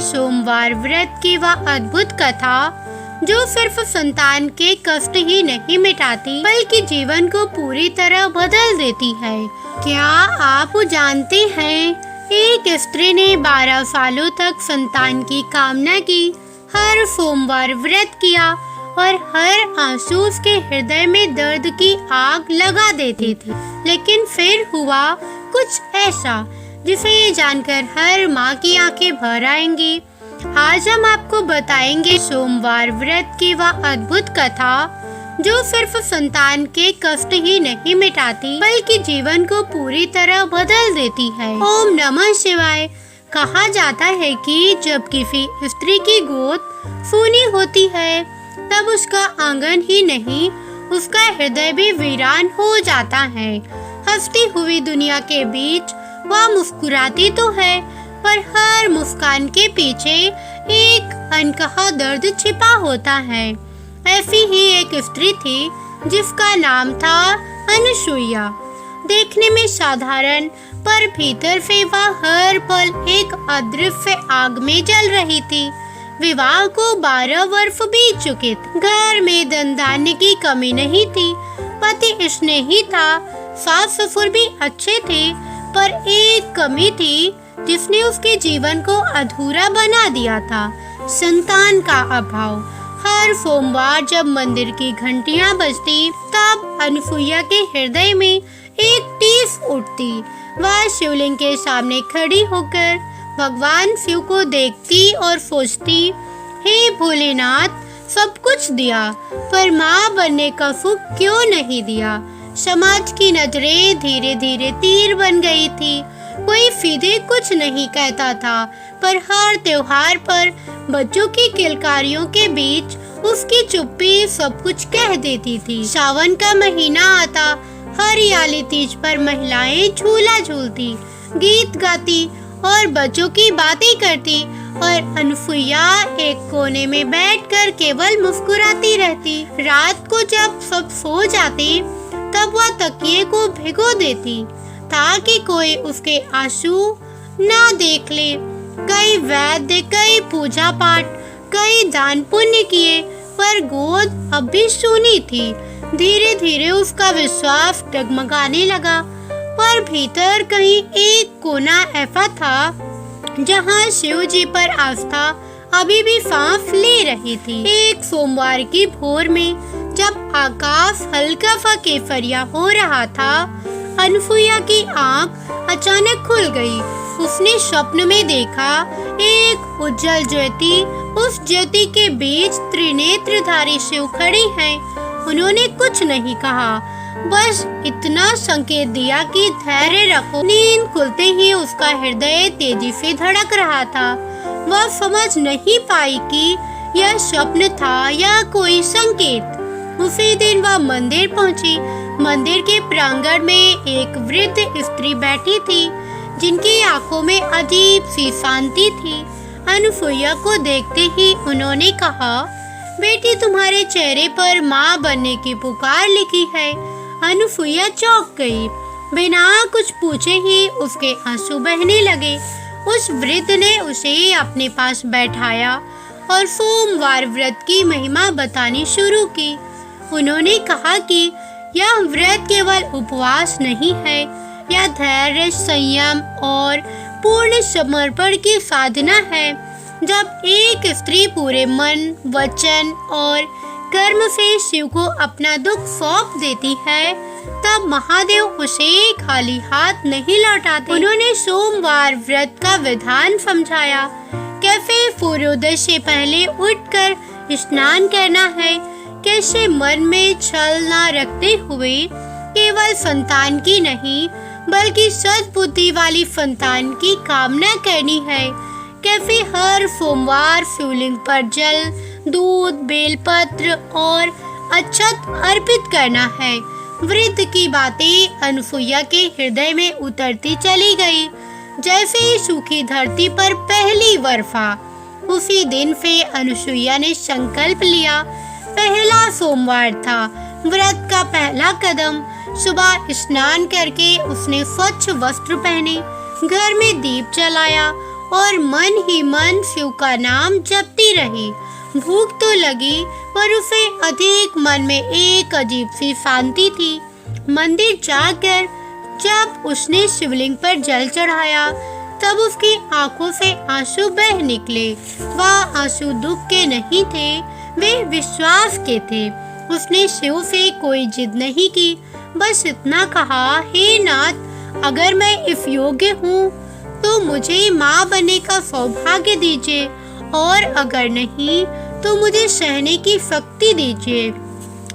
सोमवार व्रत की वह अद्भुत कथा जो सिर्फ संतान के कष्ट ही नहीं मिटाती बल्कि जीवन को पूरी तरह बदल देती है। क्या आप जानते हैं, एक स्त्री ने 12 सालों तक संतान की कामना की, हर सोमवार व्रत किया और हर आंसू उसके हृदय में दर्द की आग लगा देते थे। लेकिन फिर हुआ कुछ ऐसा जिसे ये जानकर हर माँ की आंखें भर आएंगी। आज हम आपको बताएंगे सोमवार व्रत की वह अद्भुत कथा जो सिर्फ संतान के कष्ट ही नहीं मिटाती बल्कि जीवन को पूरी तरह बदल देती है। ओम नमः शिवाय। कहा जाता है कि जब किसी स्त्री की गोद सूनी होती है तब उसका आंगन ही नहीं उसका हृदय भी वीरान हो जाता है। हंसती हुई दुनिया के बीच वह मुस्कुराती तो है, पर हर मुस्कान के पीछे एक अनकहा दर्द छिपा होता है। ऐसी ही एक स्त्री थी जिसका नाम था अनुसुईया। देखने में साधारण, पर भीतर से वह हर पल एक अदृश्य आग में जल रही थी। विवाह को 12 वर्ष बीत चुके थे। घर में धन धान्य की कमी नहीं थी। पति स्नेही था, सास ससुर भी अच्छे थे, पर एक कमी थी जिसने उसके जीवन को अधूरा बना दिया था, संतान का अभाव। हर सोमवार जब मंदिर की घंटियां बजती तब अनुसुईया के हृदय में एक टीस उठती। वह शिवलिंग के सामने खड़ी होकर भगवान शिव को देखती और सोचती, हे भोलेनाथ, सब कुछ दिया पर माँ बनने का सुख क्यों नहीं दिया। समाज की नजरें धीरे धीरे तीर बन गई थी। कोई सीधे कुछ नहीं कहता था, पर हर त्योहार पर बच्चों की किलकारियों के बीच उसकी चुप्पी सब कुछ कह देती थी। सावन का महीना आता, हरियाली तीज पर महिलाएं झूला झूलती, गीत गाती और बच्चों की बातें करती, और अनुसुईया एक कोने में बैठकर केवल मुस्कुराती रहती। रात को जब सब सो जाते तब वह तकिए को भिगो देती ताकि कोई उसके आंसू ना देख ले। कई वैद्य, कई पूजा पाठ, कई दान पुण्य किए, पर गोद अब भी सूनी थी। धीरे धीरे उसका विश्वास डगमगाने लगा, पर भीतर कहीं एक कोना ऐसा था जहां शिव जी पर आस्था अभी भी सांस ले रही थी। एक सोमवार की भोर में जब आकाश हल्का सा केसरिया हो रहा था, अनुसुईया की आंख अचानक खुल गई। उसने स्वप्न में देखा एक उज्जवल ज्योति, उस ज्योति के बीच त्रिनेत्रधारी शिव खड़ी हैं। उन्होंने कुछ नहीं कहा, बस इतना संकेत दिया कि धैर्य रखो। नींद खुलते ही उसका हृदय तेजी से धड़क रहा था। वह समझ नहीं पाई कि यह स्वप्न था या कोई संकेत। उसी दिन वह मंदिर पहुंची। मंदिर के प्रांगण में एक वृद्ध स्त्री बैठी थी जिनकी आंखों में अजीब सी शांति थी। अनुसुईया को देखते ही उन्होंने कहा, बेटी, तुम्हारे चेहरे पर माँ बनने की पुकार लिखी है। अनुसुईया चौंक गई। बिना कुछ पूछे ही उसके आंसू बहने लगे। उस वृद्ध ने उसे अपने पास बैठाया और सोमवार व्रत की महिमा बतानी शुरू की। उन्होंने कहा कि यह व्रत केवल उपवास नहीं है, यह धैर्य, संयम और पूर्ण समर्पण की साधना है। जब एक स्त्री पूरे मन, वचन और कर्म से शिव को अपना दुख सौंप देती है, तब महादेव उसे खाली हाथ नहीं लौटाते। उन्होंने सोमवार व्रत का विधान समझाया, कैसे सूर्योदय से पहले उठकर स्नान करना है, कैसे मन में छल न रखते हुए केवल संतान की नहीं बल्कि सद्बुद्धि वाली संतान की कामना करनी है, कैसे हर सोमवार शिवलिंग पर जल, दूध, बेलपत्र और अक्षत अर्पित करना है। वृद्ध की बातें अनुसुईया के हृदय में उतरती चली गई, जैसे सूखी धरती पर पहली वर्षा। उसी दिन से अनुसुईया ने संकल्प लिया। पहला सोमवार था, व्रत का पहला कदम। सुबह स्नान करके उसने स्वच्छ वस्त्र पहने, घर में दीप जलाया और मन ही मन शिव का नाम जपती रही। भूख तो लगी पर उसे अधिक मन में एक अजीब सी शांति थी। मंदिर जाकर जब उसने शिवलिंग पर जल चढ़ाया तब उसकी आंखों से आंसू बह निकले। वह आंसू दुख के नहीं थे, वे विश्वास के थे। उसने शिव से कोई जिद नहीं की, बस इतना कहा, हे नाथ, अगर मैं इस योग्य हूँ तो मुझे माँ बनने का सौभाग्य दीजिए, और अगर नहीं तो मुझे सहने की शक्ति दीजिए।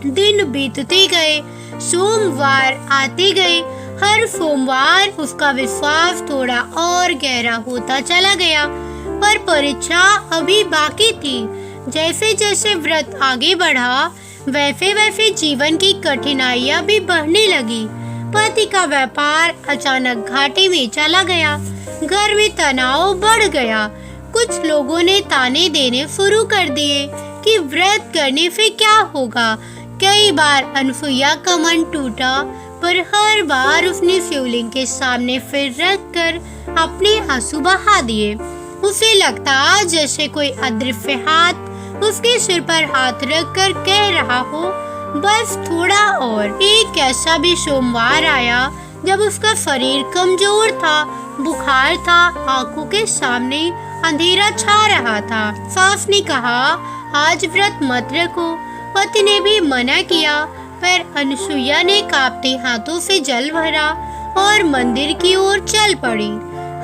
दिन बीतते गए, सोमवार आते गए। हर सोमवार उसका विश्वास थोड़ा और गहरा होता चला गया, पर परीक्षा अभी बाकी थी। जैसे जैसे व्रत आगे बढ़ा, वैसे वैसे जीवन की कठिनाइयां भी बढ़ने लगी। पति का व्यापार अचानक घाटे में चला गया, घर में तनाव बढ़ गया। कुछ लोगों ने ताने देने शुरू कर दिए कि व्रत करने से क्या होगा। कई बार अनसुईया का मन टूटा, पर हर बार उसने शिवलिंग के सामने सिर रख कर अपने आंसू बहा दिए। उसे लगता जैसे कोई अदृश्य हाथ उसके सिर पर हाथ रख कर कह रहा हो, बस थोड़ा और। एक ऐसा भी सोमवार आया जब उसका शरीर कमजोर था, बुखार था, आंखों के सामने अंधेरा छा रहा था। सास ने कहा, आज व्रत मत रखो। पति ने भी मना किया, पर अनसुईया ने कांपते हाथों से जल भरा और मंदिर की ओर चल पड़ी।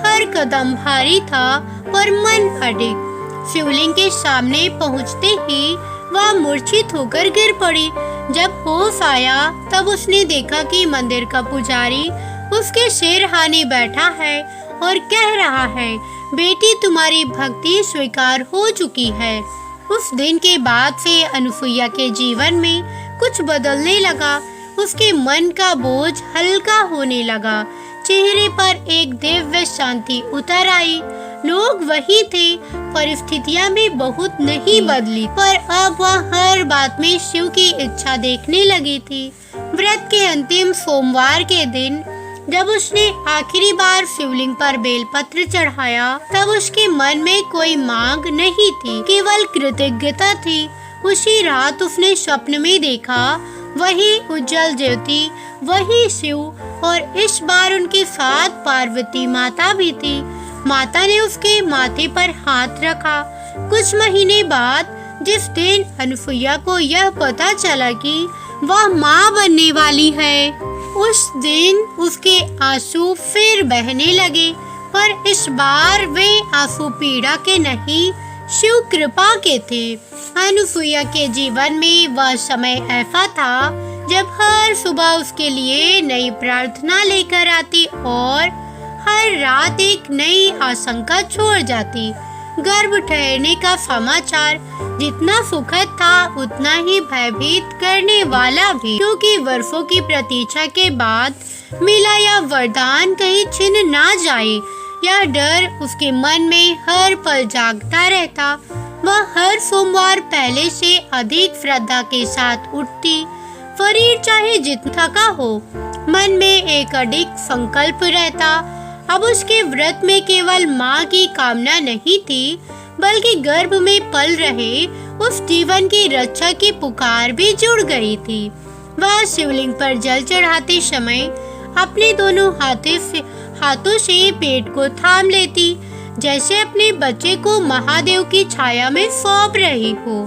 हर कदम भारी था पर मन अडिग। शिवलिंग के सामने पहुंचते ही वह मूर्छित होकर गिर पड़ी। जब होश आया तब उसने देखा कि मंदिर का पुजारी उसके सिरहाने बैठा है और कह रहा है, बेटी, तुम्हारी भक्ति स्वीकार हो चुकी है। उस दिन के बाद से अनसुईया के जीवन में कुछ बदलने लगा। उसके मन का बोझ हल्का होने लगा, चेहरे पर एक दिव्य शांति उतर आई। लोग वही थे, परिस्थितियां भी बहुत नहीं बदली, पर अब वह हर बात में शिव की इच्छा देखने लगी थी। व्रत के अंतिम सोमवार के दिन जब उसने आखिरी बार शिवलिंग पर बेलपत्र चढ़ाया, तब उसके मन में कोई मांग नहीं थी, केवल कृतज्ञता थी। उसी रात उसने स्वप्न में देखा, वही उज्जवल ज्योति, वही शिव, और इस बार उनके साथ पार्वती माता भी थी। माता ने उसके माथे पर हाथ रखा। कुछ महीने बाद जिस दिन अनसुईया को यह पता चला कि वह माँ बनने वाली है, उस दिन उसके आंसू फिर बहने लगे, पर इस बार वे आंसू पीड़ा के नहीं, शिव कृपा के थे। अनसुईया के जीवन में वह समय ऐसा था जब हर सुबह उसके लिए नई प्रार्थना लेकर आती और हर रात एक नई आशंका छोड़ जाती। गर्भ ठहरने का समाचार जितना सुखद था उतना ही भयभीत करने वाला भी, क्योंकि वर्षों की प्रतीक्षा के बाद मिला यह वरदान कहीं छिन ना जाए। यह डर उसके मन में हर पल जागता रहता। वह हर सोमवार पहले से अधिक श्रद्धा के साथ उठती, शरीर चाहे जितना थका हो, मन में एक अडिग संकल्प रहता। अब उसके व्रत में केवल माँ की कामना नहीं थी, बल्कि गर्भ में पल रहे उस जीवन की रक्षा की पुकार भी जुड़ गई थी। वह शिवलिंग पर जल चढ़ाते समय अपने दोनों हाथों से पेट को थाम लेती, जैसे अपने बच्चे को महादेव की छाया में सौंप रही हो।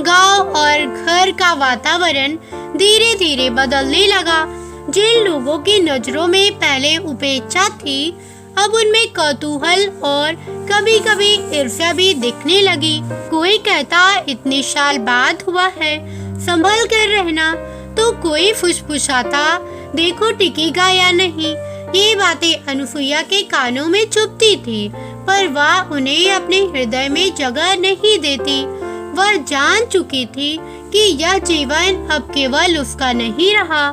गांव और घर का वातावरण धीरे धीरे बदलने लगा। जिन लोगों की नजरों में पहले उपेक्षा थी, अब उनमें कौतूहल और कभी कभी ईर्ष्या भी दिखने लगी। कोई कहता, इतने साल बाद हुआ है, संभल कर रहना, तो कोई फुसफुसाता, देखो टिकेगा या नहीं। ये बातें अनसुईया के कानों में चुभती थी, पर वह उन्हें अपने हृदय में जगह नहीं देती। वह जान चुकी थी कि यह जीवन अब केवल उसका नहीं रहा,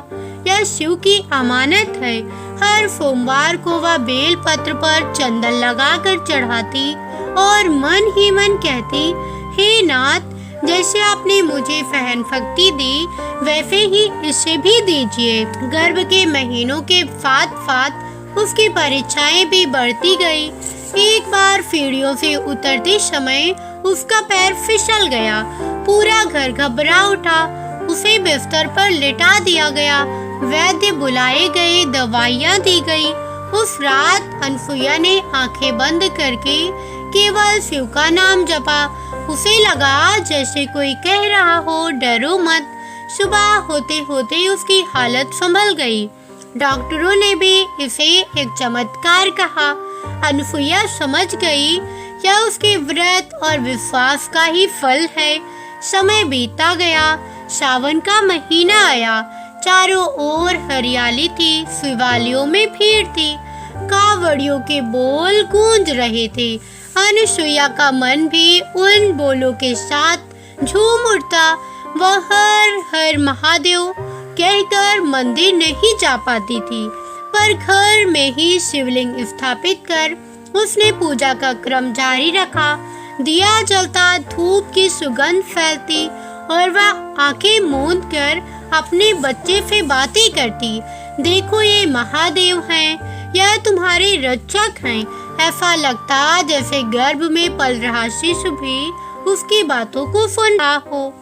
यह शिव की अमानत है। हर सोमवार को वह बेल पत्र पर चंदन लगाकर चढ़ाती और मन ही मन कहती, हे नाथ, जैसे आपने मुझे सहन शक्ति दी, वैसे ही इसे भी दीजिए। गर्भ के महीनों के साथ साथ उसकी परीक्षाएं भी बढ़ती गई। एक बार सीढ़ियों से उतरते समय उसका पैर फिसल गया। पूरा घर घबरा उठा। उसे बिस्तर पर लिटा दिया गया। वैद्य बुलाए गए, दवाइयाँ दी गई। उस रात अनसुईया ने आंखें बंद करके केवल शिव का नाम जपा। उसे लगा जैसे कोई कह रहा हो, डरो मत। सुबह होते होते उसकी हालत संभल गई। डॉक्टरों ने भी इसे एक चमत्कार कहा। अनसुईया समझ गई यह उसके व्रत और विश्वास का ही फल है। समय बीता गया। सावन का महीना आया। चारों ओर हरियाली थी। शिवालयों में भीड़ थी। कावड़ियों के बोल गूंज रहे थे। अनसुईया का मन भी उन बोलों के साथ झूम उठता। वह हर हर महादेव कहकर मंदिर नहीं जा पाती थी, पर घर में ही शिवलिंग स्थापित कर उसने पूजा का क्रम जारी रखा। दिया जलता, धूप की सुगंध फैलती और वह आंखें मूंद कर अपने बच्चे से बातें करती। देखो, ये महादेव हैं, यह तुम्हारे रक्षक हैं। ऐसा लगता जैसे गर्भ में पल रहा शिशु भी उसकी बातों को सुन रहा हो।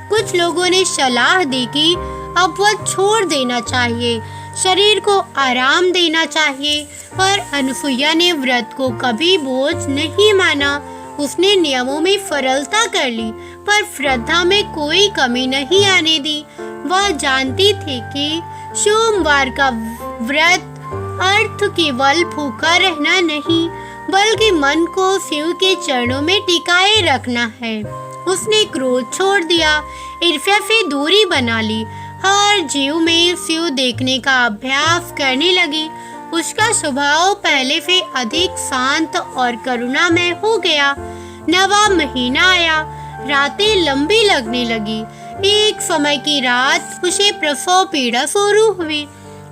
कुछ लोगों ने सलाह दी कि अब वह छोड़ देना चाहिए, शरीर को आराम देना चाहिए, पर अनसुईया ने व्रत को कभी बोझ नहीं माना। उसने नियमों में सरलता कर ली, पर श्रद्धा में कोई कमी नहीं आने दी। वह जानती थी कि सोमवार का व्रत अर्थ केवल भूखा रहना नहीं, बल्कि मन को शिव के चरणों में टिकाए रखना है। उसने क्रोध छोड़ दिया, ईर्ष्या से दूरी बना ली, हर जीव में शिव देखने का अभ्यास करने लगी। उसका स्वभाव पहले से अधिक शांत और करुणामय हो गया। नवा महीना आया। रातें लंबी लगने लगी। एक समय की रात उसे प्रसव पीड़ा शुरू हुई।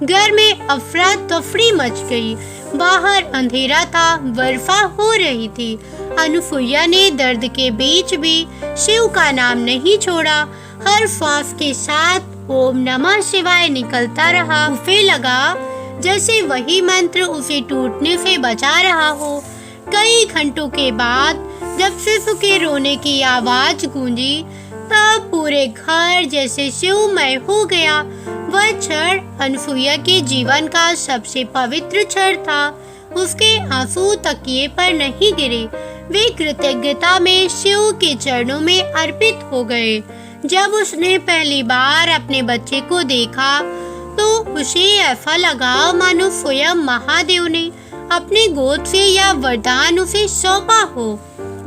घर में अफरा तफरी मच गई। बाहर अंधेरा था, वर्षा हो रही थी। अनसुईया ने दर्द के बीच भी शिव का नाम नहीं छोड़ा। हर श्वास के साथ ओम नमः शिवाय निकलता रहा। उसे लगा जैसे वही मंत्र उसे टूटने से बचा रहा हो। कई घंटों के बाद जब शिशु के रोने की आवाज गूंजी, तब पूरे घर जैसे शिवमय हो गया। वह क्षण अनसुईया के जीवन का सबसे पवित्र क्षण था। उसके आंसू तकिए पर नहीं गिरे, वे कृतज्ञता में शिव के चरणों में अर्पित हो गए। जब उसने पहली बार अपने बच्चे को देखा, तो उसे ऐसा लगा मानो स्वयं महादेव ने अपने गोद से यह वरदान उसे सौंपा हो।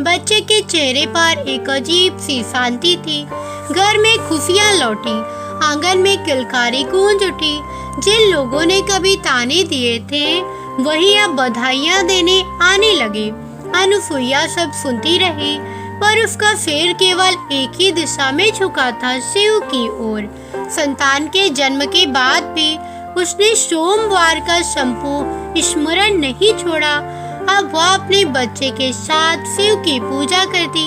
बच्चे के चेहरे पर एक अजीब सी शांति थी। घर में खुशियाँ लौटी। आंगन में किलकारी गूंज उठी। जिन लोगों ने कभी ताने दिए थे, वही अब बधाइयाँ देने आने लगे। अनसुईया सब सुनती रही, पर उसका सिर केवल एक ही दिशा में झुका था, शिव की ओर। संतान के जन्म के बाद भी उसने सोमवार का संपूर्ण स्मरण नहीं छोड़ा। अब वह अपने बच्चे के साथ शिव की पूजा करती।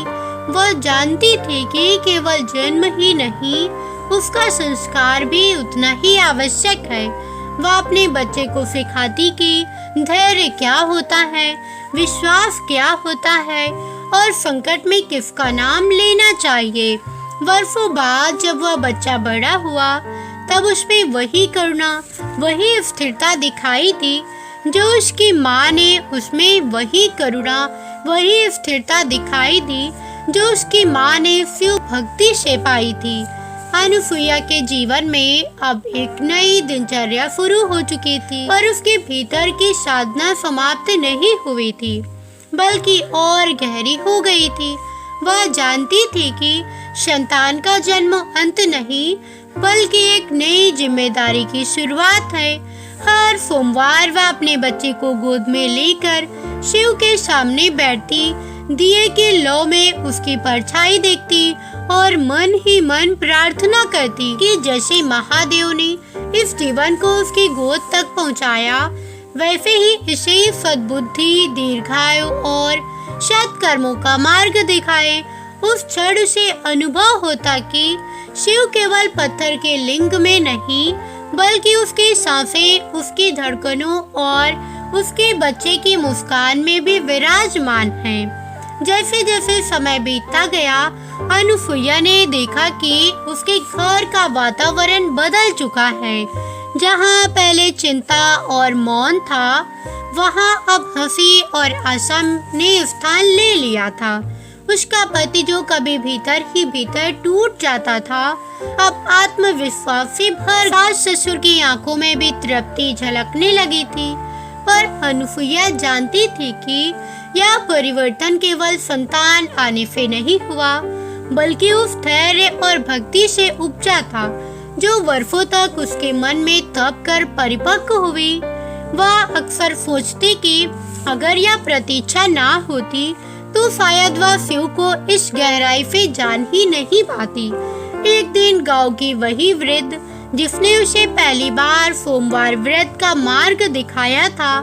वह जानती थी कि केवल जन्म ही नहीं, उसका संस्कार भी उतना ही आवश्यक है। वह अपने बच्चे को सिखाती कि धैर्य क्या होता है, विश्वास क्या होता है और संकट में किसका नाम लेना चाहिए। वर्षों बाद जब वह बच्चा बड़ा हुआ, तब उसमें वही करुणा, वही स्थिरता दिखाई दी जो उसकी माँ ने उसमें वही करुणा, वही स्थिरता दिखाई दी जो उसकी माँ ने शिव भक्ति से पाई थी। अनसुईया के जीवन में अब एक नई दिनचर्या शुरू हो चुकी थी, पर उसके भीतर की साधना समाप्त नहीं हुई थी, बल्कि और गहरी हो गई थी। वह जानती थी कि संतान का जन्म अंत नहीं, बल्कि एक नई जिम्मेदारी की शुरुआत है। हर सोमवार वह अपने बच्चे को गोद में लेकर शिव के सामने बैठती, दिए के लौ में उसकी परछाई देखती और मन ही मन प्रार्थना करती कि जैसे महादेव ने इस जीवन को उसकी गोद तक पहुंचाया, वैसे ही इसे सद्बुद्धि, दीर्घायु और सत्कर्मों का मार्ग दिखाए। उस क्षण से अनुभव होता कि शिव केवल पत्थर के लिंग में नहीं, बल्कि उसकी सांसें, उसकी धड़कनों और उसके बच्चे की मुस्कान में भी विराजमान है। जैसे जैसे समय बीतता गया, अनुसुईया ने देखा कि उसके घर का वातावरण बदल चुका है। जहाँ पहले चिंता और मौन था, वहाँ अब हंसी और आशा ने स्थान ले लिया था। उसका पति जो कभी भीतर ही भीतर टूट जाता था, अब आत्मविश्वास से भर सास ससुर की आंखों में भी तृप्ति झलकने लगी थी। पर अनुसुईया जानती थी कि यह परिवर्तन केवल संतान आने से नहीं हुआ, बल्कि उस धैर्य और भक्ति से उपजा था जो वर्षों तक उसके मन में तप कर परिपक्व हुई। वह अक्सर सोचती कि अगर यह प्रतीक्षा ना होती तो शायद वह शिव को इस गहराई से जान ही नहीं पाती। एक दिन गांव की वही वृद्ध जिसने उसे पहली बार सोमवार व्रत का मार्ग दिखाया था,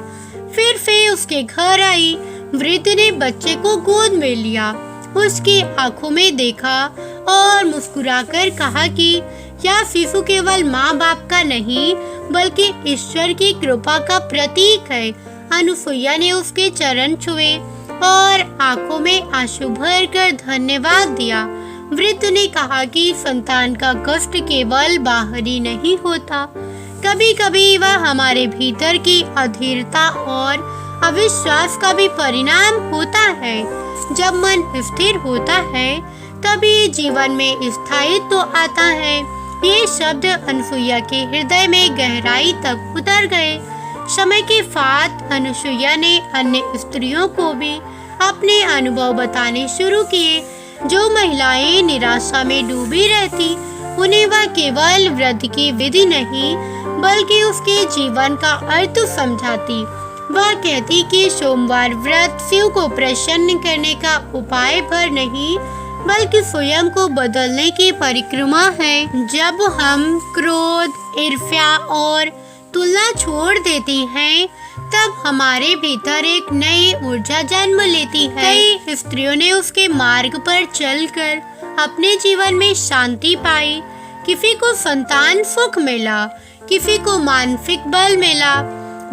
फिर से उसके घर आई। वृद्ध ने बच्चे को गोद में लिया, उसकी आंखों में देखा और मुस्कुराकर कहा कि यह शिशु केवल माँ बाप का नहीं, बल्कि ईश्वर की कृपा का प्रतीक है। अनुसुईया ने उसके चरण छुए और आंखों में आंसू भर कर धन्यवाद दिया। वृद्ध ने कहा कि संतान का कष्ट केवल बाहरी नहीं होता, कभी कभी वह हमारे भीतर की अधीरता और अविश्वास का भी परिणाम होता है। जब मन स्थिर होता है, तभी जीवन में स्थायित्व तो आता है। ये शब्द अनुसुईया के हृदय में गहराई तक उतर गए। समय के साथ अनुसुईया ने अन्य स्त्रियों को भी अपने अनुभव बताने शुरू किए। जो महिलाएं निराशा में डूबी रहती, उन्हें वह केवल व्रत की विधि नहीं, बल्कि उसके जीवन का अर्थ समझाती। वह कहती कि सोमवार व्रत शिव को प्रसन्न करने का उपाय भर नहीं, बल्कि स्वयं को बदलने की परिक्रमा है। जब हम क्रोध, ईर्ष्या और तुलना छोड़ देती हैं, तब हमारे भीतर एक नई ऊर्जा जन्म लेती है। कई स्त्रियों ने उसके मार्ग पर चलकर अपने जीवन में शांति पाई। किसी को संतान सुख मिला, किसी को मानसिक बल मिला।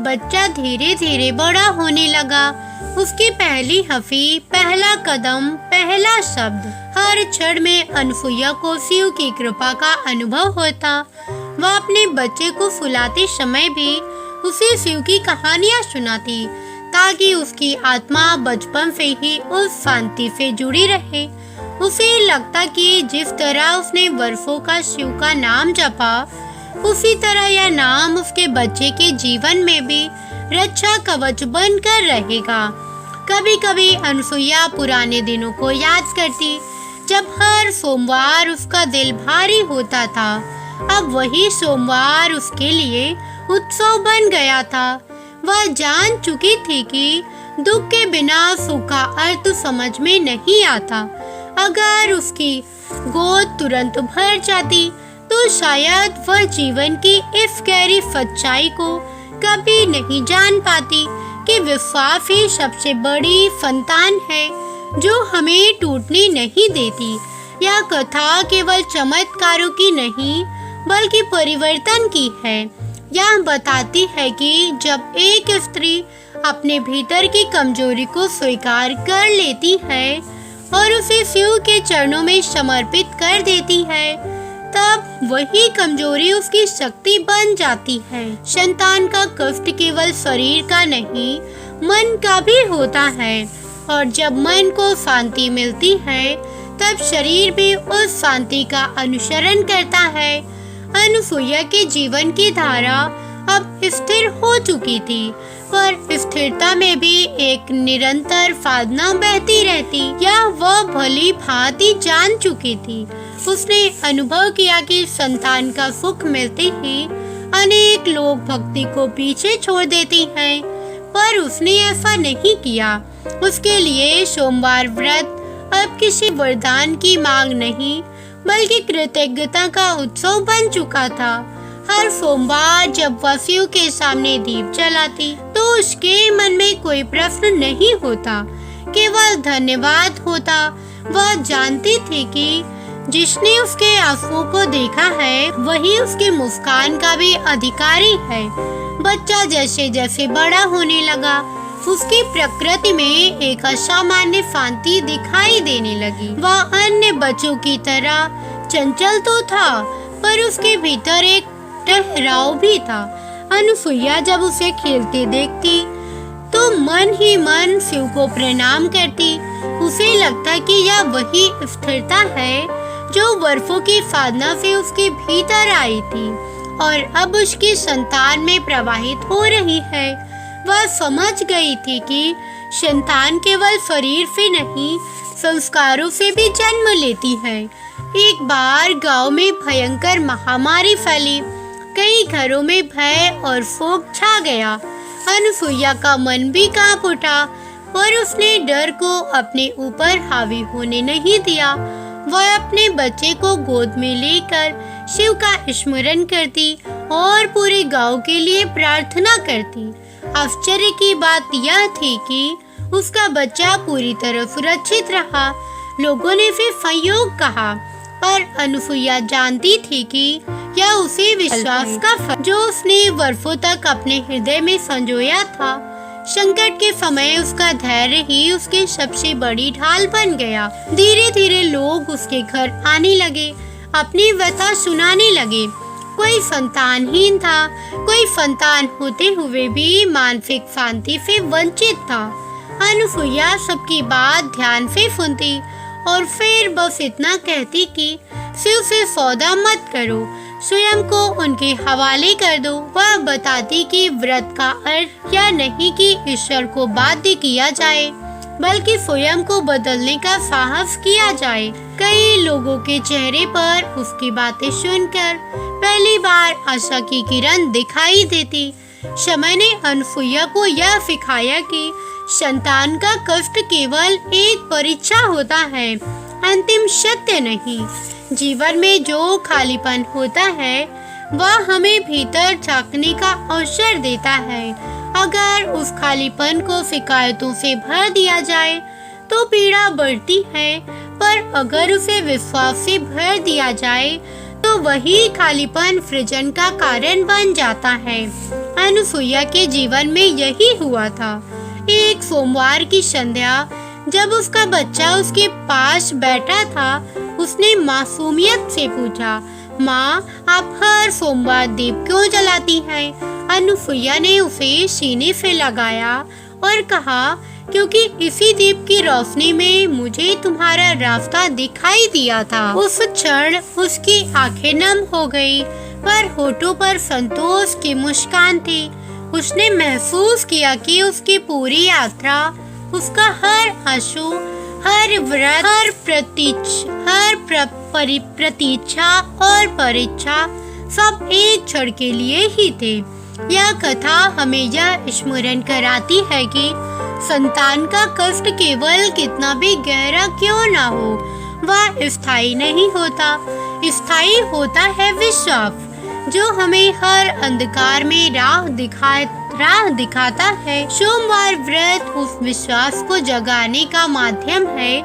बच्चा धीरे धीरे बड़ा होने लगा। उसकी पहली हंसी, पहला कदम, पहला शब्द, हर क्षण में अनुसुईया को शिव की कृपा का अनुभव होता। वह अपने बच्चे को सुलाते समय भी उसे शिव की कहानियां सुनाती, ताकि उसकी आत्मा बचपन से ही उस शांति से जुड़ी रहे। उसे लगता कि जिस तरह उसने वर्षों का शिव का नाम जपा, उसी तरह यह नाम उसके बच्चे के जीवन में भी रक्षा कवच बनकर रहेगा। कभी कभी अनुसुईया पुराने दिनों को याद करती, जब हर सोमवार उसका दिल भारी होता था। अब वही सोमवार उसके लिए उत्सव बन गया था। वह जान चुकी थी कि दुख के बिना सुख का अर्थ समझ में नहीं आता। अगर उसकी गोद तुरंत भर जाती, तो शायद वह जीवन की इस गहरी सच्चाई को कभी नहीं जान पाती कि विश्वास ही सबसे बड़ी संतान है जो हमें टूटने नहीं देती। यह कथा केवल चमत्कारों की नहीं, बल्कि परिवर्तन की है। यह बताती है कि जब एक स्त्री अपने भीतर की कमजोरी को स्वीकार कर लेती है और उसे शिव के चरणों में समर्पित कर देती है, तब वही कमजोरी उसकी शक्ति बन जाती है। संतान का कष्ट केवल शरीर का नहीं, मन का भी होता है, और जब मन को शांति मिलती है, तब शरीर भी उस शांति का अनुसरण करता है। अनुसुईया के जीवन की धारा अब स्थिर हो चुकी थी, पर स्थिरता में भी एक निरंतर साधना बहती रहती। यह वह भली भांति जान चुकी थी। उसने अनुभव किया कि संतान का सुख मिलते ही अनेक लोग भक्ति को पीछे छोड़ देते हैं, पर उसने ऐसा नहीं किया। उसके लिए सोमवार व्रत अब किसी वरदान की मांग नहीं, बल्कि कृतज्ञता का उत्सव बन चुका था। हर सोमवार जब वह शिव के सामने दीप जलाती, तो उसके मन में कोई प्रश्न नहीं होता, केवल धन्यवाद होता। वह जानती थी कि जिसने उसके आंसुओं को देखा है, वही उसकी मुस्कान का भी अधिकारी है। बच्चा जैसे जैसे बड़ा होने लगा, उसकी प्रकृति में एक असामान्य शांति दिखाई देने लगी। वह अन्य बच्चों की तरह चंचल तो था, पर उसके भीतर एक ठहराव भी था। अनुसुईया जब उसे खेलते देखती तो मन ही मन शिव को प्रणाम करती। उसे लगता कि यह वही स्थिरता है जो वर्षों की साधना से उसके भीतर आई थी और अब उसकी संतान में प्रवाहित हो रही है। वह समझ गई थी कि संतान केवल शरीर से नहीं, संस्कारों से भी जन्म लेती है। एक बार गांव में भयंकर महामारी फैली, कई घरों में भय और शोक छा गया। अनुसुईया का मन भी कांप उठा, पर उसने डर को अपने ऊपर हावी होने नहीं दिया। वह अपने बच्चे को गोद में लेकर शिव का स्मरण करती और पूरे गांव के लिए प्रार्थना करती। आश्चर्य की बात यह थी कि उसका बच्चा पूरी तरह सुरक्षित रहा। लोगों ने फिर संयोग कहा, पर अनुसुईया जानती थी कि यह उसे विश्वास का फल जो उसने वर्षों तक अपने हृदय में संजोया था। संकट के समय उसका धैर्य ही उसकी सबसे बड़ी ढाल बन गया। धीरे धीरे लोग उसके घर आने लगे, अपनी व्यथा सुनाने लगे। कोई संतानहीन था, कोई संतान होते हुए भी मानसिक शांति से वंचित था। अनुसुईया सबकी बात ध्यान से सुनती और फिर बस इतना कहती कि शिव से सौदा मत करो, स्वयं को उनके हवाले कर दो। वह बताती कि व्रत का अर्थ यह नहीं कि ईश्वर को बाध्य किया जाए, बल्कि स्वयं को बदलने का साहस किया जाए। कई लोगों के चेहरे पर उसकी बातें सुनकर पहली बार आशा की किरण दिखाई देती। समय ने अनुसुईया को यह सिखाया कि संतान का कष्ट केवल एक परीक्षा होता है, अंतिम सत्य नहीं। जीवन में जो खालीपन होता है वह हमें भीतर झांकने का अवसर देता है। अगर उस खालीपन को शिकायतों से भर दिया जाए तो पीड़ा बढ़ती है, पर अगर उसे विश्वास से भर दिया जाए तो वही खालीपन सृजन का कारण बन जाता है। अनुसुईया के जीवन में यही हुआ था। एक सोमवार की संध्या जब उसका बच्चा उसके पास बैठा था, उसने मासूमियत से पूछा, माँ, आप हर सोमवार दीप क्यों जलाती हैं? अनुसुईया ने उसे सीने से लगाया और कहा, क्योंकि इसी दीप की रोशनी में मुझे तुम्हारा रास्ता दिखाई दिया था। उस क्षण उसकी आंखें नम हो गई, पर होठों पर संतोष की मुस्कान थी। उसने महसूस किया कि उसकी पूरी यात्रा, उसका हर आंसू, हर व्रत, हर प्रतीक्षा और परीक्षा सब एक क्षण के लिए ही थे। यह कथा हमें यह स्मरण कराती है कि संतान का कष्ट केवल कितना भी गहरा क्यों ना हो, वह स्थायी नहीं होता। स्थायी होता है विश्वास, जो हमें हर अंधकार में राह दिखाता है। सोमवार व्रत उस विश्वास को जगाने का माध्यम है।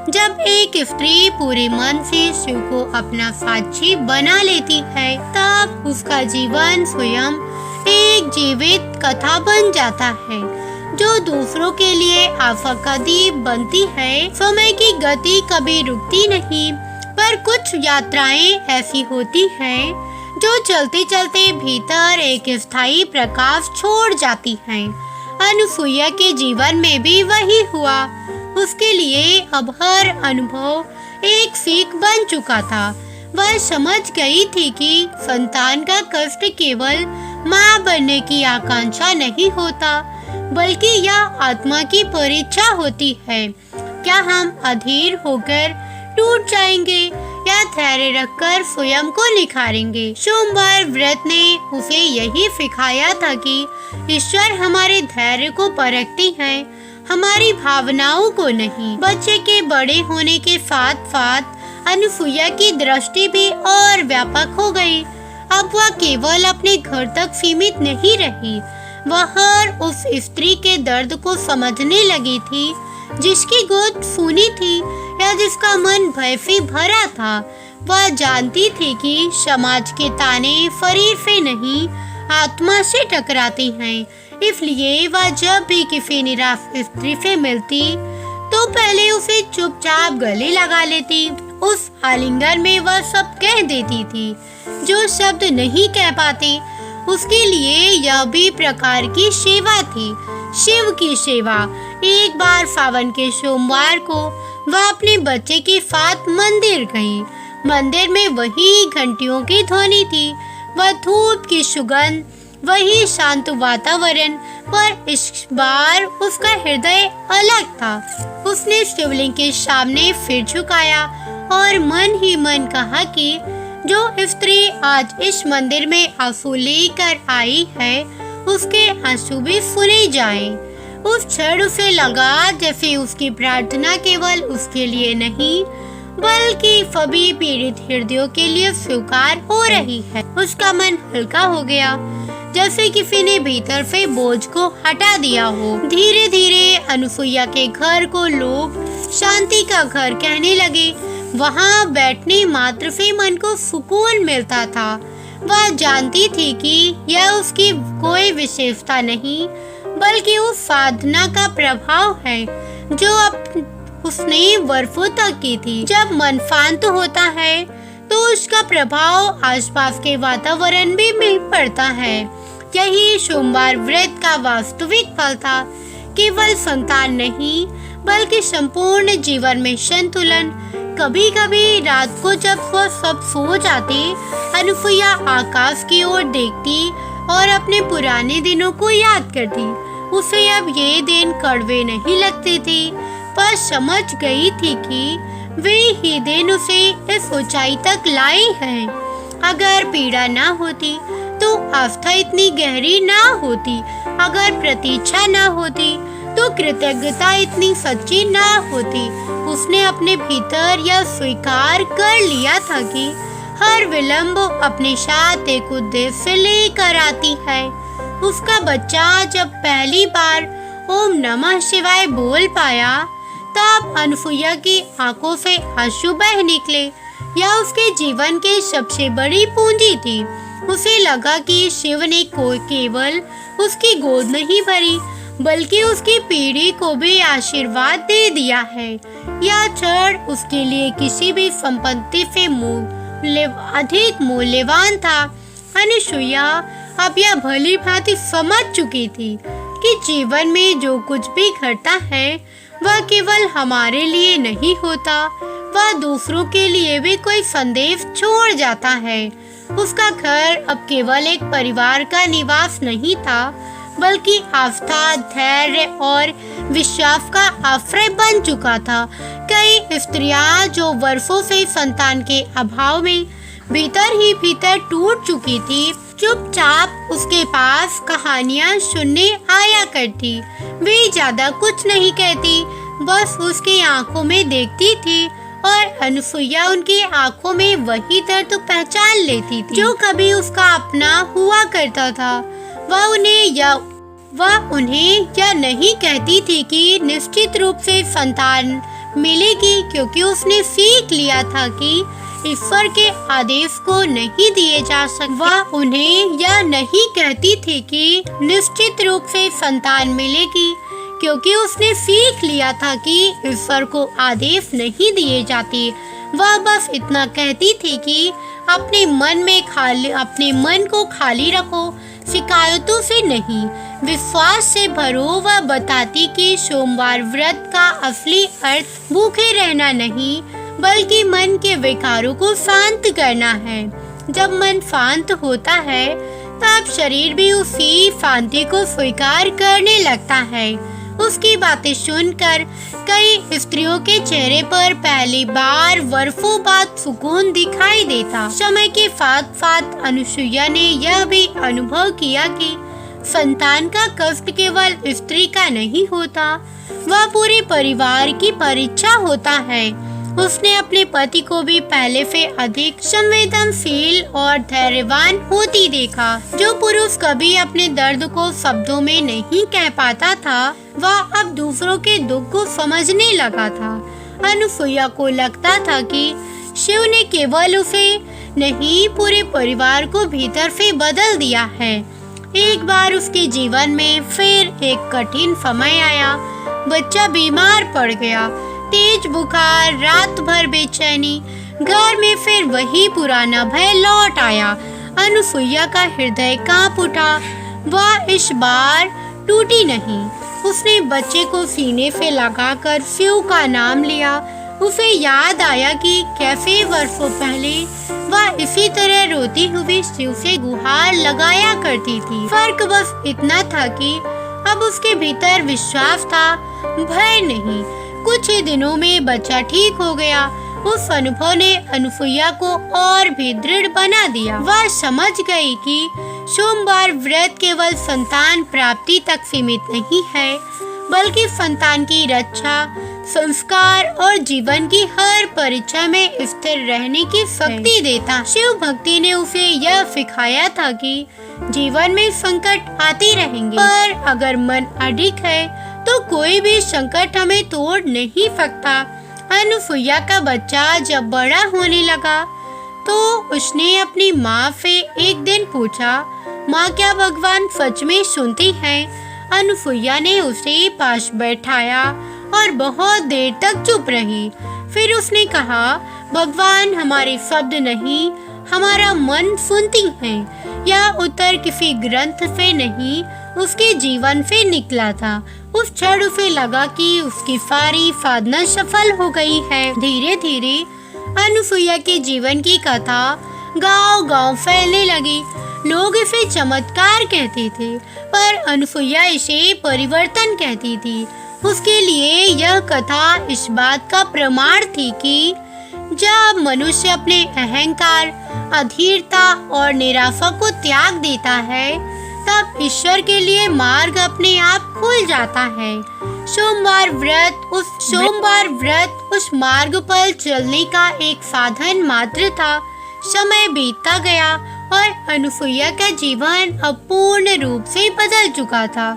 जब एक स्त्री पूरे मन से शिव को अपना साक्षी बना लेती है, तब उसका जीवन स्वयं एक जीवित कथा बन जाता है, जो दूसरों के लिए आशा का दीप बनती है। समय की गति कभी रुकती नहीं, पर कुछ यात्राएं ऐसी होती हैं जो चलते चलते भीतर एक स्थायी प्रकाश छोड़ जाती हैं। अनुसुईया के जीवन में भी वही हुआ। उसके लिए अब हर अनुभव एक सीख बन चुका था। वह समझ गई थी कि संतान का कष्ट केवल माँ बनने की आकांक्षा नहीं होता, बल्कि यह आत्मा की परीक्षा होती है। क्या हम अधीर होकर टूट जाएंगे या धैर्य रखकर स्वयं को निखारेंगे? सोमवार व्रत ने उसे यही सिखाया था कि ईश्वर हमारे धैर्य को परखती है, हमारी भावनाओं को नहीं। बच्चे के बड़े होने के साथ साथ अनुसुईया की दृष्टि भी और व्यापक हो गई। अब वह केवल अपने घर तक सीमित नहीं रही, वह हर उस स्त्री के दर्द को समझने लगी थी जिसकी गोद सूनी थी या जिसका मन भय से भरा था। वह जानती थी कि समाज के ताने शरीर से नहीं, आत्मा से टकराती हैं। इसलिए वह जब भी किसी निराश स्त्री से मिलती तो पहले उसे चुपचाप गले लगा लेती। उस आलिंगन में वह सब कह देती थी जो शब्द नहीं कह पाते। उसके लिए यह भी प्रकार की सेवा थी, शिव की सेवा। एक बार सावन के सोमवार को वह अपने बच्चे के साथ मंदिर गई। मंदिर में वही घंटियों की ध्वनि थी, वह धूप की सुगंध, वही शांत वातावरण, पर इस बार उसका हृदय अलग था। उसने शिवलिंग के सामने सिर झुकाया और मन ही मन कहा कि जो स्त्री आज इस मंदिर में आंसू लेकर आई है, उसके आंसू भी सुने जाएं। उस क्षण उसे लगा जैसे उसकी प्रार्थना केवल उसके लिए नहीं बल्कि सभी पीड़ित हृदयों के लिए स्वीकार हो रही है। उसका मन हल्का हो गया, जैसे किसी ने भीतर से बोझ को हटा दिया हो। धीरे धीरे अनुसुईया के घर को लोग शांति का घर कहने लगे। वहाँ बैठने मात्र से मन को सुकून मिलता था। वह जानती थी कि यह उसकी कोई विशेषता नहीं बल्कि उस साधना का प्रभाव है जो अब उसने वर्षों तक की थी। जब मन शांत होता है तो उसका प्रभाव आसपास के वातावरण में पड़ता है। यही सोमवार व्रत का वास्तविक फल था, केवल संतान नहीं बल्कि संपूर्ण जीवन में संतुलन। कभी कभी रात को जब वह सब सो जाते, अनुसुईया आकाश की ओर देखती और अपने पुराने दिनों को याद करती। उसे अब ये दिन कड़वे नहीं लगते थे, पर समझ गई थी कि वे ही दिन उसे इस ऊंचाई तक लाए हैं। अगर पीड़ा ना होती तो आस्था इतनी गहरी ना होती, अगर प्रतीक्षा ना होती तो कृतज्ञता इतनी सच्ची ना होती। उसने अपने भीतर यह स्वीकार कर लिया था कि हर विलंब अपने साथ एक उद्देश्य लेकर आती है। उसका बच्चा जब पहली बार ओम नमः शिवाय बोल पाया, तब अनुसुईया की आंखों से आंसू बह निकले। यह उसके जीवन की सबसे बड़ी पूंजी थी। उसे लगा कि शिव ने कोई केवल उसकी गोद नहीं भरी बल्कि उसकी पीढ़ी को भी आशीर्वाद दे दिया है। यह क्षण उसके लिए किसी भी संपत्ति से अधिक मूल्यवान था। अनुसुईया अब यह भली भांति समझ चुकी थी कि जीवन में जो कुछ भी घटता है वह केवल हमारे लिए नहीं होता, वह दूसरों के लिए भी कोई संदेश छोड़ जाता है। उसका घर अब केवल एक परिवार का निवास नहीं था बल्कि आस्था, धैर्य और विश्वास का आश्रय बन चुका था। कई स्त्रियां जो वर्षों से संतान के अभाव में भीतर ही भीतर टूट चुकी थी, चुपचाप उसके पास कहानियां सुनने आया करती। वे ज्यादा कुछ नहीं कहती, बस उसकी आंखों में देखती थी और अनुसुईया उनकी आंखों में वही दर्द पहचान लेती थी जो कभी उसका अपना हुआ करता था। वह उन्हें यह नहीं कहती थी कि निश्चित रूप से संतान मिलेगी, क्योंकि उसने सीख लिया था कि ईश्वर के आदेश को नहीं दिए जा सकते। वह उन्हें यह नहीं कहती थी कि निश्चित रूप से संतान मिलेगी, क्योंकि उसने सीख लिया था कि ईश्वर को आदेश नहीं दिए जाते। वह बस इतना कहती थी कि अपने मन को खाली रखो, शिकायतों से नहीं विश्वास से भरो। वह बताती कि सोमवार व्रत का असली अर्थ भूखे रहना नहीं बल्कि मन के विकारों को शांत करना है। जब मन शांत होता है तब शरीर भी उसी शांति को स्वीकार करने लगता है। उसकी बातें सुनकर कई स्त्रियों के चेहरे पर पहली बार वर्षों बाद सुकून दिखाई देता। समय के साथ साथ अनुसुईया ने यह भी अनुभव किया कि संतान का कष्ट केवल स्त्री का नहीं होता, वह पूरे परिवार की परीक्षा होता है। उसने अपने पति को भी पहले से अधिक संवेदनशील और धैर्यवान होती देखा। जो पुरुष कभी अपने दर्द को शब्दों में नहीं कह पाता था, वह अब दूसरों के दुख को समझने लगा था। अनुसुईया को लगता था कि शिव ने केवल उसे नहीं पूरे परिवार को भीतर से बदल दिया है। एक बार उसके जीवन में फिर एक कठिन समय आया। बच्चा बीमार पड़ गया। तेज बुखार, रात भर बेचैनी, घर में फिर वही पुराना भय लौट आया। अनुसुईया का हृदय कांप उठा। वह इस बार टूटी नहीं। उसने बच्चे को सीने से लगाकर शिव का नाम लिया। उसे याद आया कि कैसे वर्षों पहले वह इसी तरह रोती हुई शिव से गुहार लगाया करती थी। फर्क बस इतना था कि अब उसके भीतर विश्वास था, भय नहीं। कुछ ही दिनों में बच्चा ठीक हो गया। उस अनुभव ने अनुसुईया को और भी दृढ़ बना दिया। वह समझ गई कि सोमवार व्रत केवल संतान प्राप्ति तक सीमित नहीं है, बल्कि संतान की रक्षा, संस्कार और जीवन की हर परीक्षा में स्थिर रहने की शक्ति देता। शिव भक्ति ने उसे यह सिखाया था कि जीवन में संकट आते रहेंगे, पर अगर मन अडिग है तो कोई भी संकट हमें तोड़ नहीं सकता। अनुसुईया का बच्चा जब बड़ा होने लगा तो उसने अपनी माँ से एक दिन पूछा, माँ क्या भगवान सच में सुनती हैं? अनुसुईया ने उसे पास बैठाया और बहुत देर तक चुप रही। फिर उसने कहा, भगवान हमारे शब्द नहीं, हमारा मन सुनती हैं। यह उत्तर किसी ग्रंथ से नहीं, उसके जीवन से निकला था। उस क्षण उसे लगा कि उसकी सारी साधना सफल हो गई है। धीरे धीरे अनुसुईया के जीवन की कथा गांव-गांव फैलने लगी। लोग इसे चमत्कार कहते थे, पर अनुसुईया इसे परिवर्तन कहती थी। उसके लिए यह कथा इस बात का प्रमाण थी कि जब मनुष्य अपने अहंकार, अधीरता और निराशा को त्याग देता है, तब ईश्वर के लिए मार्ग अपने आप खुल जाता है। सोमवार व्रत उस मार्ग पर चलने का एक साधन मात्र था। समय बीतता गया और अनुसुईया का जीवन अब पूर्ण रूप से बदल चुका था।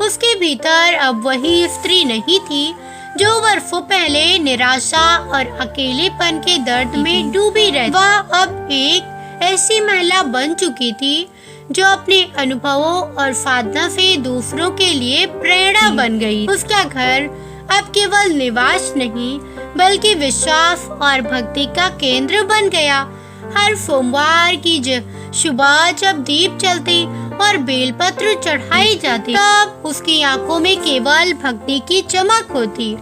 उसके भीतर अब वही स्त्री नहीं थी जो वर्षों पहले निराशा और अकेलेपन के दर्द में डूबी रहती। वह अब एक ऐसी महिला बन चुकी थी जो अपने अनुभवों और साधना से दूसरों के लिए प्रेरणा बन गई। उसका घर अब केवल निवास नहीं, बल्कि विश्वास और भक्ति का केंद्र बन गया। हर सोमवार की सुबह जब दीप जलते और बेलपत्र चढ़ाई जाती, तब उसकी आंखों में केवल भक्ति की चमक होती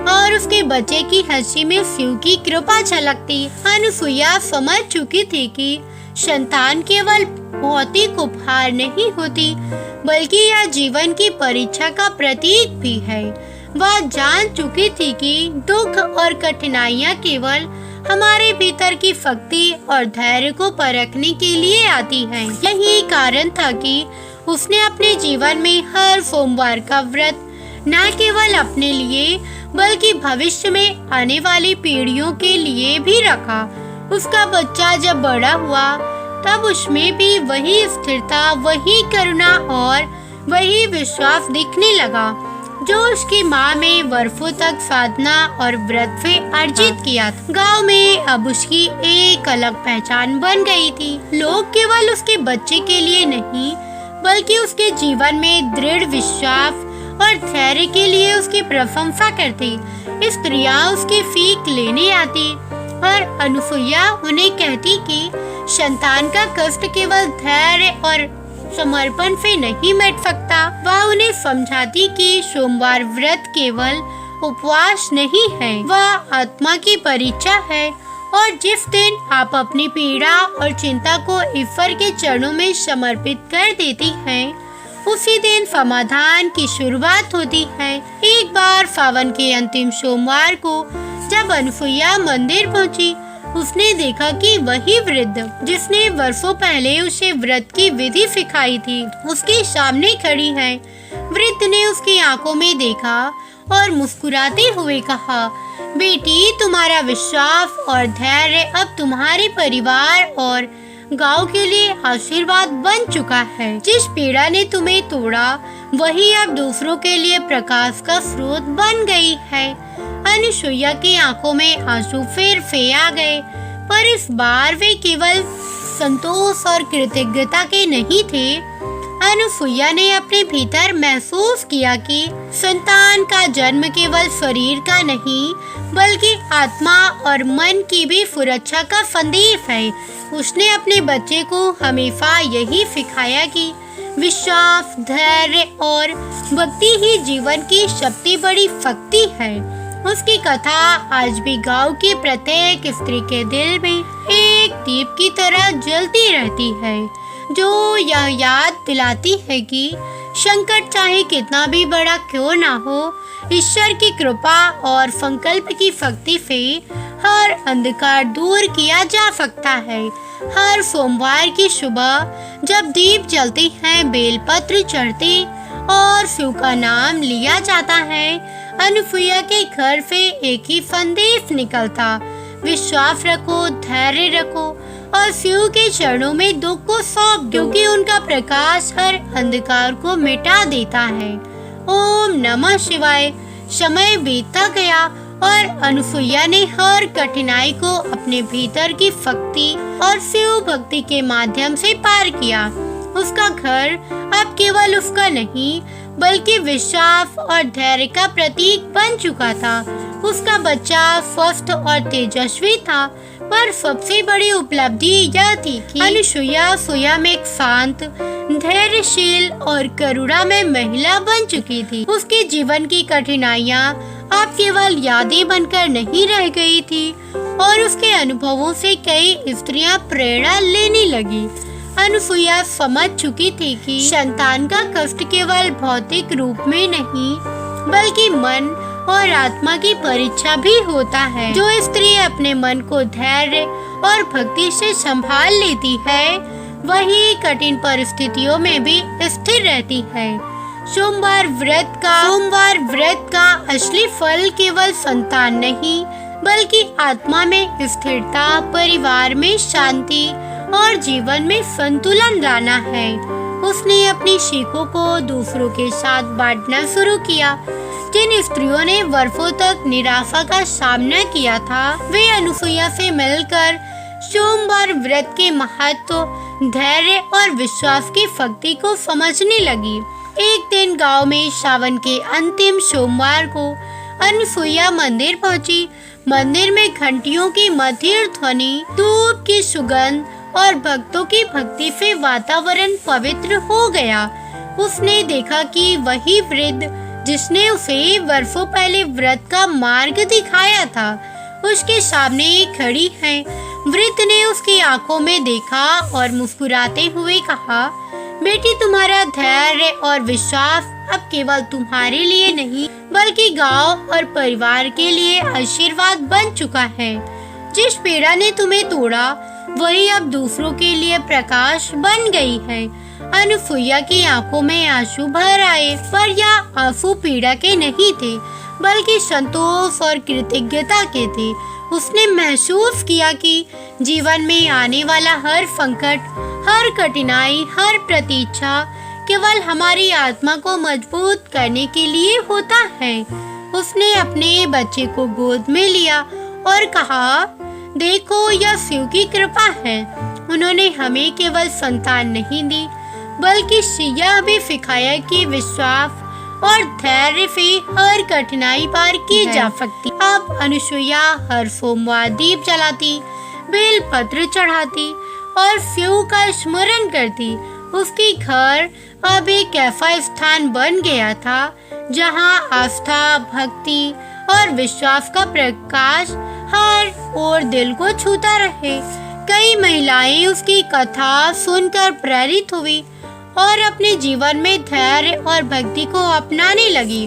और उसके बच्चे की हंसी में शिव की कृपा झलकती। अनुसुईया समझ चुकी थी कि संतान केवल भौतिक उपहार नहीं होती, बल्कि यह जीवन की परीक्षा का प्रतीक भी है। वह जान चुकी थी कि दुख और कठिनाइयां केवल हमारे भीतर की शक्ति और धैर्य को परखने के लिए आती हैं। यही कारण था कि उसने अपने जीवन में हर सोमवार का व्रत न केवल अपने लिए, बल्कि भविष्य में आने वाली पीढ़ियों के लिए भी रखा। उसका बच्चा जब बड़ा हुआ, तब उसमें भी वही स्थिरता, वही करुणा और वही विश्वास दिखने लगा जो उसकी माँ में वर्षों तक साधना और व्रत से अर्जित किया था। गांव में अब उसकी एक अलग पहचान बन गई थी। लोग केवल उसके बच्चे के लिए नहीं, बल्कि उसके जीवन में दृढ़ विश्वास और धैर्य के लिए उसकी प्रशंसा करती। स्त्रियां उसकी सीख लेने आती और अनुसुईया उन्हें कहती कि संतान का कष्ट केवल धैर्य और समर्पण से नहीं मिट सकता। वह उन्हें समझाती कि सोमवार व्रत केवल उपवास नहीं है, वह आत्मा की परीक्षा है और जिस दिन आप अपनी पीड़ा और चिंता को ईश्वर के चरणों में समर्पित कर देती हैं, उसी दिन समाधान की शुरुआत होती है। एक बार सावन के अंतिम सोमवार को जब अनुसुईया मंदिर पहुंची, उसने देखा कि वही वृद्ध जिसने वर्षों पहले उसे व्रत की विधि सिखाई थी, उसके सामने खड़ी है। वृद्ध ने उसकी आंखों में देखा और मुस्कुराते हुए कहा, बेटी, तुम्हारा विश्वास और धैर्य अब तुम्हारे परिवार और गांव के लिए आशीर्वाद बन चुका है। जिस पीड़ा ने तुम्हें तोड़ा, वही अब दूसरों के लिए प्रकाश का स्रोत बन गई है। अनुसुईया की आंखों में आंसू फिर से आ गए, पर इस बार वे केवल संतोष और कृतज्ञता के नहीं थे। अनुसुईया ने अपने भीतर महसूस किया कि संतान का जन्म केवल शरीर का नहीं बल्कि आत्मा और मन की भी सुरक्षा का संदेश है। उसने अपने बच्चे को हमेशा यही सिखाया कि विश्वास, धैर्य और भक्ति ही जीवन की सबसे बड़ी शक्ति है। उसकी कथा आज भी गांव की प्रत्येक स्त्री के दिल में एक दीप की तरह जलती रहती है, जो यह याद दिलाती है कि संकट चाहे कितना भी बड़ा क्यों ना हो, ईश्वर की कृपा और संकल्प की शक्ति से हर अंधकार दूर किया जा सकता है। हर सोमवार की सुबह जब दीप जलते हैं, बेलपत्र चढ़ते और शिव का नाम लिया जाता है, अनुसुईया के घर से एक ही संदेश निकलता, विश्वास रखो, धैर्य रखो और शिव के चरणों में दुख को सौंप दो, क्योंकि उनका प्रकाश हर अंधकार को मिटा देता है। ओम नमः शिवाय। समय बीतता गया और अनुसुईया ने हर कठिनाई को अपने भीतर की शक्ति और शिव भक्ति के माध्यम से पार किया। उसका घर अब केवल उसका नहीं बल्कि विश्वास और धैर्य का प्रतीक बन चुका था। उसका बच्चा स्वस्थ और तेजस्वी था, पर सबसे बड़ी उपलब्धि यह थी कि अनुसुईया स्वयं एक शांत, धैर्यशील और करुणामय महिला बन चुकी थी। उसके जीवन की कठिनाइयाँ अब केवल यादें बनकर नहीं रह गई थी और उसके अनुभवों से कई स्त्रियां प्रेरणा लेने लगी। अनुसुईया समझ चुकी थी कि संतान का कष्ट केवल भौतिक रूप में नहीं बल्कि मन और आत्मा की परीक्षा भी होता है। जो स्त्री अपने मन को धैर्य और भक्ति से संभाल लेती है, वही कठिन परिस्थितियों में भी स्थिर रहती है। सोमवार व्रत का असली फल केवल संतान नहीं बल्कि आत्मा में स्थिरता, परिवार में शांति और जीवन में संतुलन लाना है। उसने अपनी सीखों को दूसरों के साथ बांटना शुरू किया। जिन स्त्रियों ने वर्षों तक निराशा का सामना किया था, वे अनुसुईया से मिलकर सोमवार व्रत के महत्व, धैर्य और विश्वास की शक्ति को समझने लगी। एक दिन गांव में सावन के अंतिम सोमवार को अनुसुईया मंदिर पहुंची। मंदिर में घंटियों की मधुर ध्वनि, धूप की सुगंध और भक्तों की भक्ति से वातावरण पवित्र हो गया। उसने देखा कि वही वृद्ध जिसने उसे वर्षों पहले व्रत का मार्ग दिखाया था, उसके सामने खड़ी है। वृद्ध ने उसकी आंखों में देखा और मुस्कुराते हुए कहा, बेटी, तुम्हारा धैर्य और विश्वास अब केवल तुम्हारे लिए नहीं बल्कि गांव और परिवार के लिए आशीर्वाद बन चुका है। जिस पीड़ा ने तुम्हें तोड़ा, वही अब दूसरों के लिए प्रकाश बन गई है। अनुसुईया की आंखों में आंसू भर आए, पर यह आंसू पीड़ा के नहीं थे बल्कि संतोष और कृतज्ञता के थे। उसने महसूस किया कि जीवन में आने वाला हर संकट, हर कठिनाई, हर प्रतीक्षा केवल हमारी आत्मा को मजबूत करने के लिए होता है। उसने अपने बच्चे को गोद में लिया और कहा, देखो, यह शिव की कृपा है। उन्होंने हमें केवल संतान नहीं दी बल्कि यह भी सिखाया कि विश्वास और धैर्य से हर कठिनाई पार की जा सकती। अब अनुसुईया हर सोमवार दीप जलाती, बेल पत्र चढ़ाती और शिव का स्मरण करती। उसकी घर अब एक ऐसा स्थान बन गया था जहां आस्था, भक्ति और विश्वास का प्रकाश हर ओर दिल को छूता रहे। कई महिलाएं उसकी कथा सुनकर प्रेरित हुई और अपने जीवन में धैर्य और भक्ति को अपनाने लगी।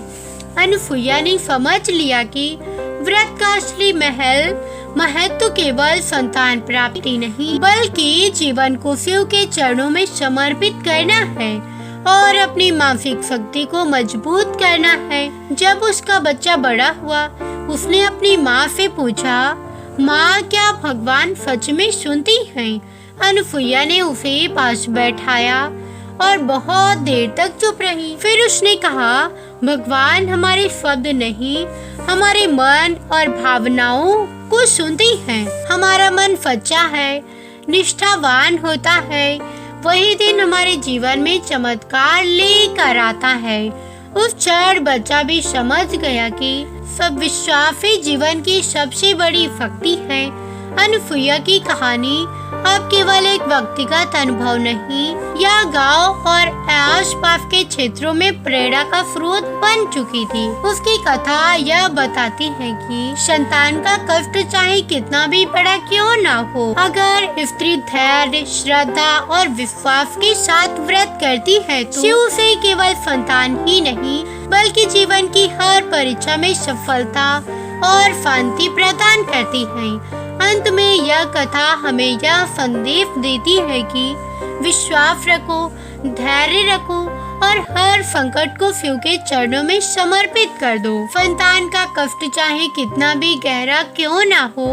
अनुसुईया ने समझ लिया कि व्रत का असली महत्व केवल संतान प्राप्ति नहीं बल्कि जीवन को शिव के चरणों में समर्पित करना है और अपनी मानसिक शक्ति को मजबूत करना है। जब उसका बच्चा बड़ा हुआ, उसने अपनी माँ से पूछा, माँ, क्या भगवान सच में सुनती हैं? अनुसुईया ने उसे पास बैठाया और बहुत देर तक चुप रही। फिर उसने कहा, भगवान हमारे शब्द नहीं, हमारे मन और भावनाओं को सुनती हैं। हमारा मन सच्चा है, निष्ठावान होता है वही दिन हमारे जीवन में चमत्कार लेकर आता है। उस क्षण बच्चा भी समझ गया कि सब विश्वास ही जीवन की सबसे बड़ी शक्ति है। अनुसुईया की कहानी अब केवल एक व्यक्तिगत अनुभव नहीं, यह गांव और आसपास के क्षेत्रों में प्रेरणा का स्रोत बन चुकी थी। उसकी कथा यह बताती है कि संतान का कष्ट चाहे कितना भी बड़ा क्यों न हो, अगर स्त्री धैर्य, श्रद्धा और विश्वास के साथ व्रत करती है तो शिव उसे केवल संतान ही नहीं बल्कि जीवन की हर परीक्षा में सफलता और शांति प्रदान करती है। अंत में यह कथा हमें यह संदेश देती है कि विश्वास रखो, धैर्य रखो और हर संकट को शिव के चरणों में समर्पित कर दो। संतान का कष्ट चाहे कितना भी गहरा क्यों ना हो,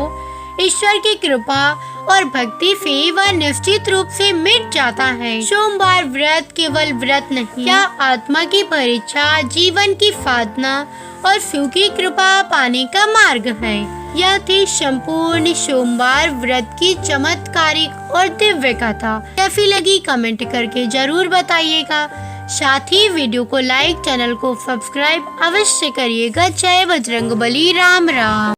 ईश्वर की कृपा और भक्ति से वह निश्चित रूप से मिट जाता है। सोमवार व्रत केवल व्रत नहीं, यह आत्मा की परीक्षा, जीवन की साधना और शिव की कृपा पाने का मार्ग है। यह थी संपूर्ण सोमवार व्रत की चमत्कारिक और दिव्य कथा। कैसी लगी कमेंट करके जरूर बताइएगा। साथ ही वीडियो को लाइक, चैनल को सब्सक्राइब अवश्य करिएगा। जय बजरंगबली, राम राम।